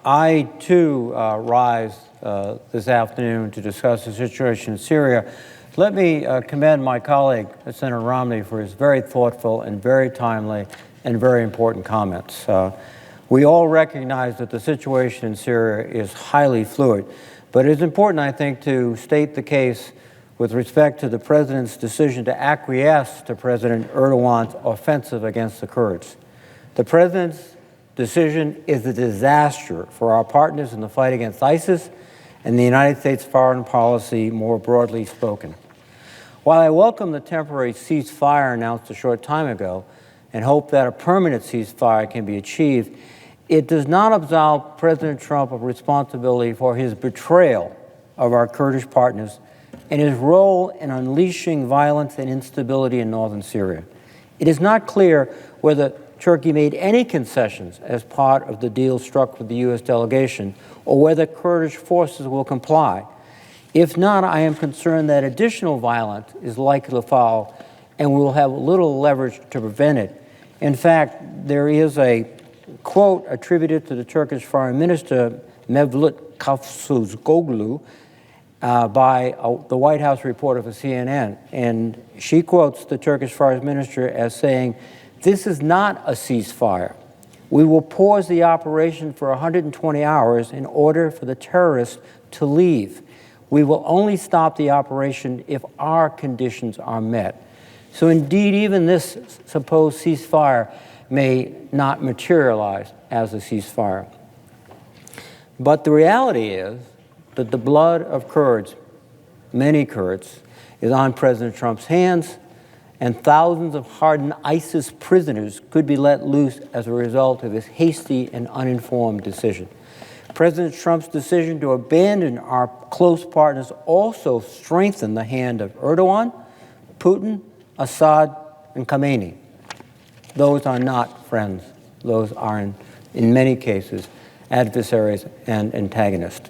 I, too, rise this afternoon to discuss the situation in Syria. Let me commend my colleague, Senator Romney, for his very thoughtful and very timely and very important comments. We all recognize that the situation in Syria is highly fluid, but it is important, I think, to state the case with respect to the President's decision to acquiesce to President Erdogan's offensive against the Kurds. The President's decision is a disaster for our partners in the fight against ISIS and the United States foreign policy more broadly spoken. While I welcome the temporary ceasefire announced a short time ago and hope that a permanent ceasefire can be achieved, it does not absolve President Trump of responsibility for his betrayal of our Kurdish partners and his role in unleashing violence and instability in northern Syria. It is not clear whether Turkey made any concessions as part of the deal struck with the U.S. delegation, or whether Kurdish forces will comply. If not, I am concerned that additional violence is likely to follow, and we will have little leverage to prevent it. In fact, there is a quote attributed to the Turkish Foreign Minister, Mevlut Cavusoglu, by the White House reporter for CNN, and she quotes the Turkish Foreign Minister as saying, "This is not a ceasefire. We will pause the operation for 120 hours in order for the terrorists to leave. We will only stop the operation if our conditions are met." So indeed, even this supposed ceasefire may not materialize as a ceasefire. But the reality is that the blood of Kurds, many Kurds, is on President Trump's hands, and thousands of hardened ISIS prisoners could be let loose as a result of his hasty and uninformed decision. President Trump's decision to abandon our close partners also strengthened the hand of Erdogan, Putin, Assad, and Khamenei. Those are not friends. Those are, in many cases, adversaries and antagonists.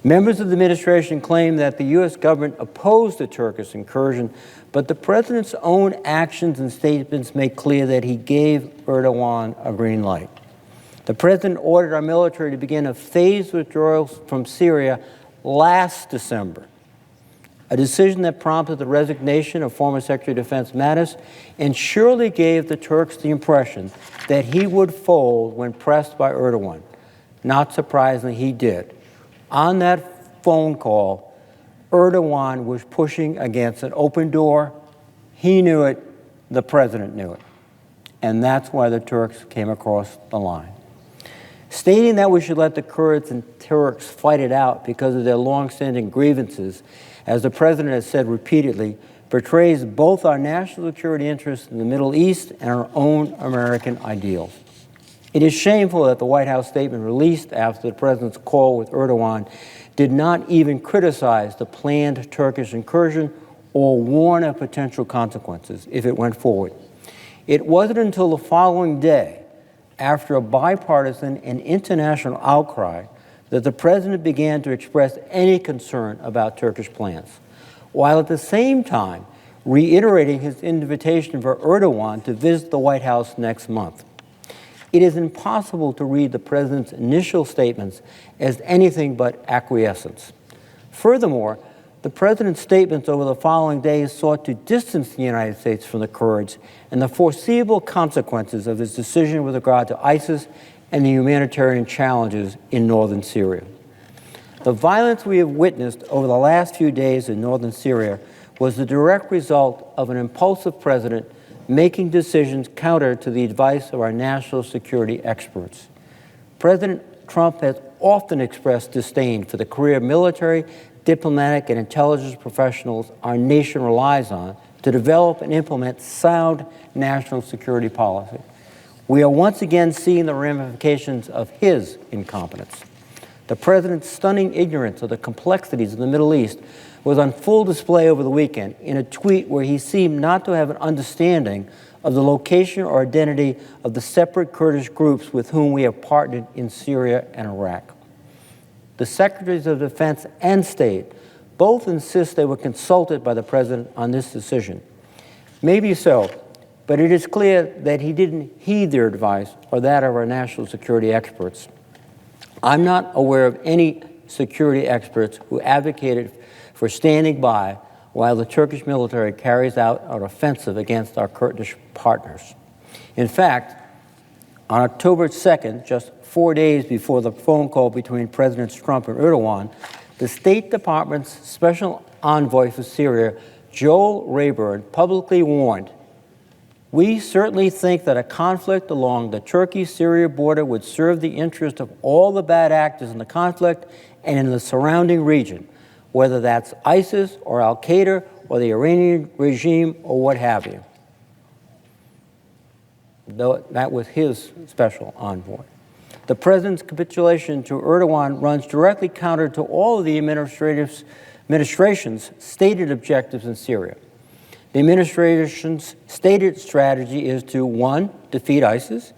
Members of the administration claim that the U.S. government opposed the Turkish incursion, but the president's own actions and statements make clear that he gave Erdogan a green light. The president ordered our military to begin a phased withdrawal from Syria last December, a decision that prompted the resignation of former Secretary of Defense Mattis and surely gave the Turks the impression that he would fold when pressed by Erdogan. Not surprisingly, he did. On that phone call, Erdogan was pushing against an open door. He knew it. The president knew it. And that's why the Turks came across the line. Stating that we should let the Kurds and Turks fight it out because of their long-standing grievances, as the president has said repeatedly, betrays both our national security interests in the Middle East and our own American ideals. It is shameful that the White House statement released after the president's call with Erdogan did not even criticize the planned Turkish incursion or warn of potential consequences if it went forward. It wasn't until the following day, after a bipartisan and international outcry, that the president began to express any concern about Turkish plans, while at the same time reiterating his invitation for Erdogan to visit the White House next month. It is impossible to read the president's initial statements as anything but acquiescence. Furthermore, the president's statements over the following days sought to distance the United States from the Kurds and the foreseeable consequences of his decision with regard to ISIS and the humanitarian challenges in northern Syria. The violence we have witnessed over the last few days in northern Syria was the direct result of an impulsive president making decisions counter to the advice of our national security experts. President Trump has often expressed disdain for the career of military, diplomatic, and intelligence professionals our nation relies on to develop and implement sound national security policy. We are once again seeing the ramifications of his incompetence. The president's stunning ignorance of the complexities of the Middle East was on full display over the weekend in a tweet where he seemed not to have an understanding of the location or identity of the separate Kurdish groups with whom we have partnered in Syria and Iraq. The Secretaries of Defense and State both insist they were consulted by the president on this decision. Maybe so, but it is clear that he didn't heed their advice or that of our national security experts. I'm not aware of any security experts who advocated for standing by while the Turkish military carries out an offensive against our Kurdish partners. In fact, on October 2nd, just 4 days before the phone call between Presidents Trump and Erdogan, the State Department's special envoy for Syria, Joel Rayburn, publicly warned, "We certainly think that a conflict along the Turkey-Syria border would serve the interest of all the bad actors in the conflict and in the surrounding region, whether that's ISIS or Al-Qaeda or the Iranian regime or what have you." That was his special envoy. The president's capitulation to Erdogan runs directly counter to all of the administration's stated objectives in Syria. The administration's stated strategy is to, 1, defeat ISIS,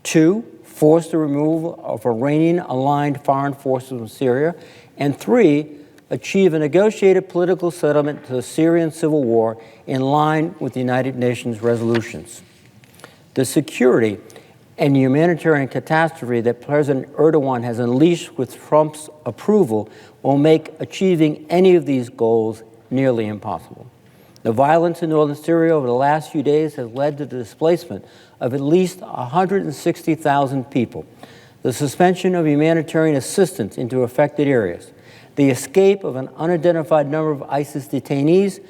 2, force the removal of Iranian-aligned foreign forces from Syria, and 3, achieve a negotiated political settlement to the Syrian civil war in line with the United Nations resolutions. The security and humanitarian catastrophe that President Erdogan has unleashed with Trump's approval will make achieving any of these goals nearly impossible. The violence in northern Syria over the last few days has led to the displacement of at least 160,000 people, the suspension of humanitarian assistance into affected areas, the escape of an unidentified number of ISIS detainees,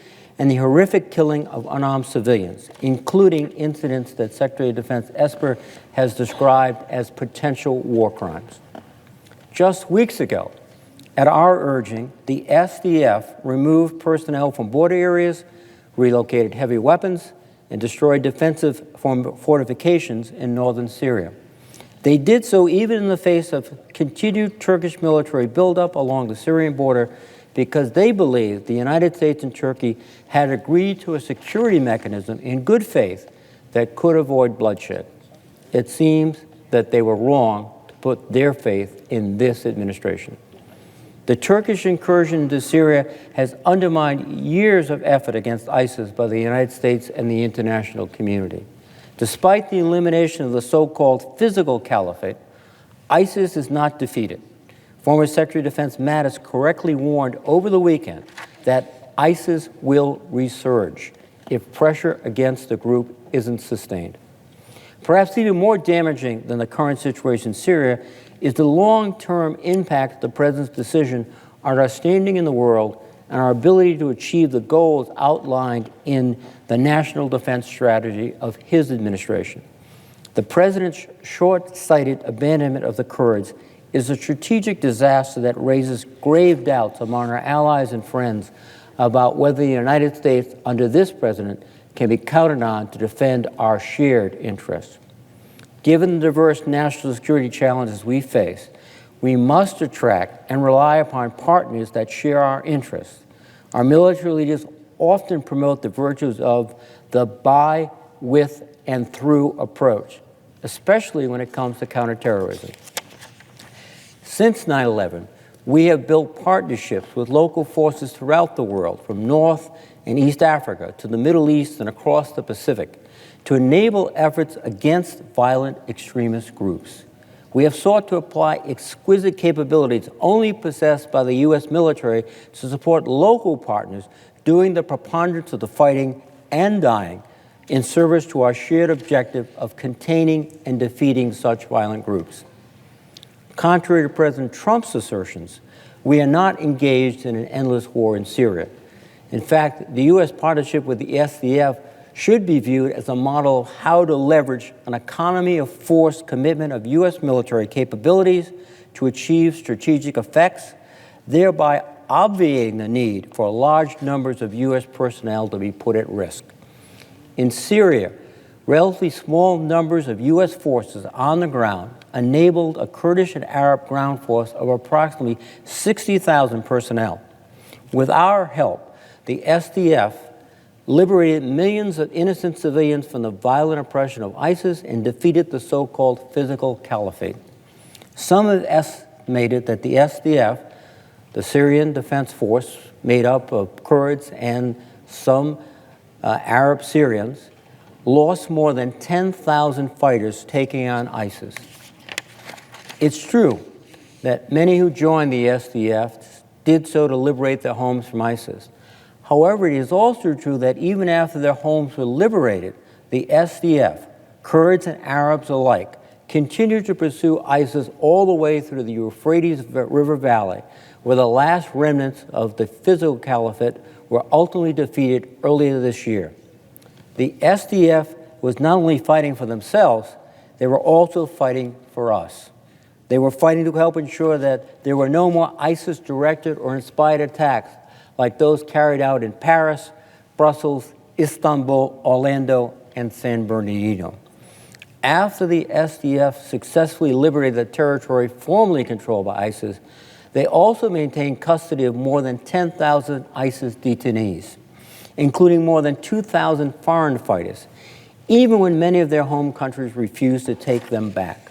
and the horrific killing of unarmed civilians, including incidents that Secretary of Defense Esper has described as potential war crimes. Just weeks ago, at our urging, the SDF removed personnel from border areas, relocated heavy weapons, and destroyed defensive fortifications in northern Syria. They did so even in the face of continued Turkish military buildup along the Syrian border because they believed the United States and Turkey had agreed to a security mechanism in good faith that could avoid bloodshed. It seems that they were wrong to put their faith in this administration. The Turkish incursion into Syria has undermined years of effort against ISIS by the United States and the international community. Despite the elimination of the so-called physical caliphate, ISIS is not defeated. Former Secretary of Defense Mattis correctly warned over the weekend that ISIS will resurge if pressure against the group isn't sustained. Perhaps even more damaging than the current situation in Syria is the long-term impact of the President's decision on our standing in the world and our ability to achieve the goals outlined in the National Defense Strategy of his administration. The President's short-sighted abandonment of the Kurds is a strategic disaster that raises grave doubts among our allies and friends about whether the United States, under this President, can be counted on to defend our shared interests. Given the diverse national security challenges we face, we must attract and rely upon partners that share our interests. Our military leaders often promote the virtues of the by, with, and through approach, especially when it comes to counterterrorism. Since 9/11, we have built partnerships with local forces throughout the world, from North and East Africa to the Middle East and across the Pacific, to enable efforts against violent extremist groups. We have sought to apply exquisite capabilities only possessed by the U.S. military to support local partners doing the preponderance of the fighting and dying in service to our shared objective of containing and defeating such violent groups. Contrary to President Trump's assertions, we are not engaged in an endless war in Syria. In fact, the U.S. partnership with the SDF should be viewed as a model of how to leverage an economy of force commitment of U.S. military capabilities to achieve strategic effects, thereby obviating the need for large numbers of U.S. personnel to be put at risk. In Syria, relatively small numbers of U.S. forces on the ground enabled a Kurdish and Arab ground force of approximately 60,000 personnel. With our help, the SDF liberated millions of innocent civilians from the violent oppression of ISIS and defeated the so-called physical caliphate. Some have estimated that the SDF, the Syrian Defense Force, made up of Kurds and some Arab Syrians, lost more than 10,000 fighters taking on ISIS. It's true that many who joined the SDF did so to liberate their homes from ISIS. However, it is also true that even after their homes were liberated, the SDF, Kurds and Arabs alike, continued to pursue ISIS all the way through the Euphrates River Valley, where the last remnants of the physical caliphate were ultimately defeated earlier this year. The SDF was not only fighting for themselves, they were also fighting for us. They were fighting to help ensure that there were no more ISIS-directed or inspired attacks like those carried out in Paris, Brussels, Istanbul, Orlando, and San Bernardino. After the SDF successfully liberated the territory formerly controlled by ISIS, they also maintained custody of more than 10,000 ISIS detainees, including more than 2,000 foreign fighters, even when many of their home countries refused to take them back.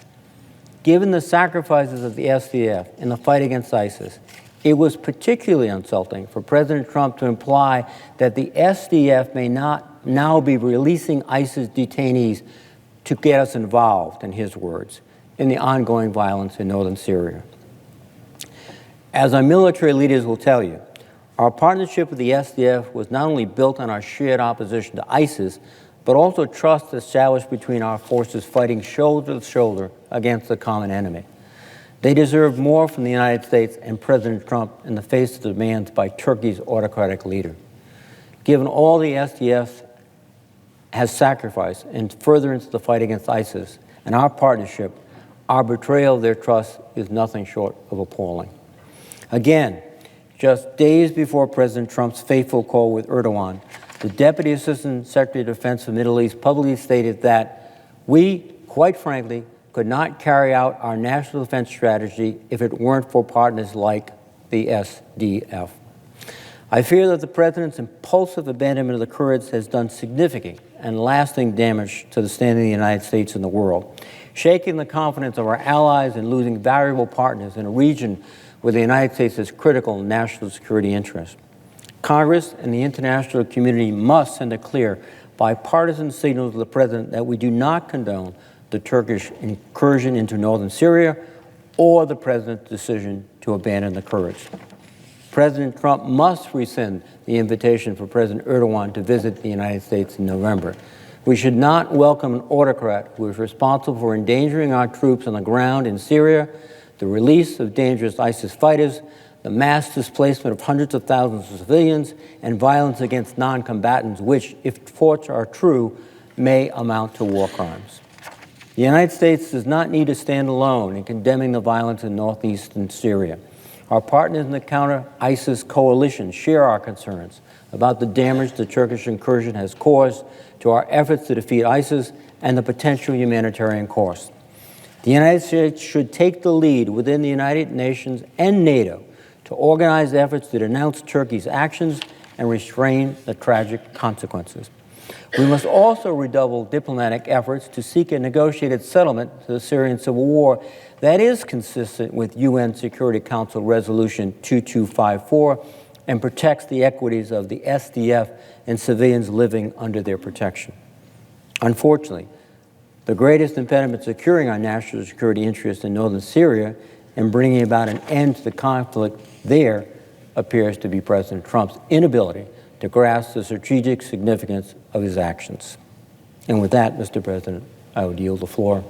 Given the sacrifices of the SDF in the fight against ISIS, it was particularly insulting for President Trump to imply that the SDF may not now be releasing ISIS detainees to get us involved, in his words, in the ongoing violence in northern Syria. As our military leaders will tell you, our partnership with the SDF was not only built on our shared opposition to ISIS, but also trust established between our forces fighting shoulder to shoulder against the common enemy. They deserve more from the United States and President Trump in the face of demands by Turkey's autocratic leader. Given all the SDF has sacrificed in furtherance of the fight against ISIS and our partnership, our betrayal of their trust is nothing short of appalling. Again, just days before President Trump's fateful call with Erdogan, the Deputy Assistant Secretary of Defense for the Middle East publicly stated that we, quite frankly, could not carry out our national defense strategy if it weren't for partners like the SDF. I fear that the President's impulsive abandonment of the Kurds has done significant and lasting damage to the standing of the United States in the world, shaking the confidence of our allies and losing valuable partners in a region where the United States has critical national security interests. Congress and the international community must send a clear, bipartisan signal to the President that we do not condone the Turkish incursion into northern Syria or the President's decision to abandon the Kurds. President Trump must rescind the invitation for President Erdogan to visit the United States in November. We should not welcome an autocrat who is responsible for endangering our troops on the ground in Syria, the release of dangerous ISIS fighters, the mass displacement of hundreds of thousands of civilians, and violence against non-combatants, which, if reports are true, may amount to war crimes. The United States does not need to stand alone in condemning the violence in northeastern Syria. Our partners in the counter-ISIS coalition share our concerns about the damage the Turkish incursion has caused to our efforts to defeat ISIS and the potential humanitarian cost. The United States should take the lead within the United Nations and NATO to organize efforts to denounce Turkey's actions and restrain the tragic consequences. We must also redouble diplomatic efforts to seek a negotiated settlement to the Syrian civil war that is consistent with UN Security Council Resolution 2254 and protects the equities of the SDF and civilians living under their protection. Unfortunately, the greatest impediment to securing our national security interests in northern Syria and bringing about an end to the conflict there appears to be President Trump's inability to grasp the strategic significance of his actions. And with that, Mr. President, I would yield the floor